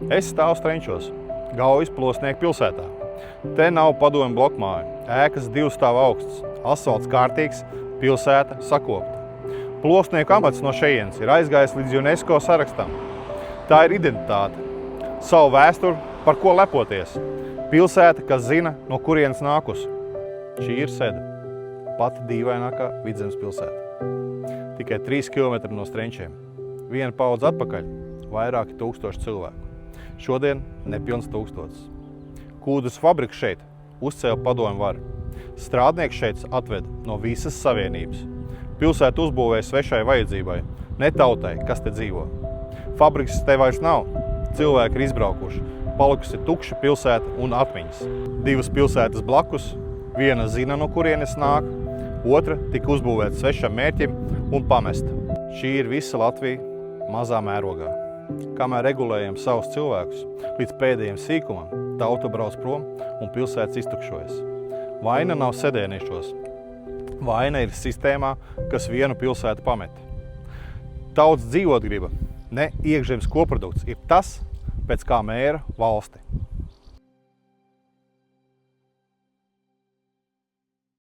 Es stāvu Strenčos, Gaujas Plosnieku pilsētā. Te nav padomju blokmāja, ēkas 2 stāvu augsts, asfalts kārtīgs, pilsēta sakopta. Plosnieku amats no šejienes ir aizgājis līdz UNESCO sarakstam. Tā ir identitāte, savu vēsturi, par ko lepoties. Pilsēta, kas zina, no kurienes nākusi. Šī ir Seda, pati dīvainākā Vidzemes pilsēta. Tikai 3 km no Strenčiem. Viena paudze atpakaļ, vairāki tūkstoši cilvēku. Šodien nepilns 1000. Kūdras fabrika šeit uzcēla padomju varu. Strādnieks šeit atved no visas savienības. Pilsētu uzbūvēja svešai vajadzībai, ne tautai, kas te dzīvo. Fabrikas te vairs nav, cilvēki ir izbraukuši, palikusi tukša pilsēta un atmiņas. 2 pilsētas blakus, viena zina, no kurienes nāk, otra tika uzbūvēta svešam mērķim un pamesta. Šī ir visa Latvija mazā mērogā. Kamēr regulējam savus cilvēkus, līdz pēdējiem sīkumam, tauta brauc prom un pilsētas iztukšojas. Vaina nav sēdēniešos. Vaina ir sistēmā, kas vienu pilsētu pamet. Tautas dzīvotgriba, ne iekšzemes koprodukts, ir tas, pēc kā mēra valsti.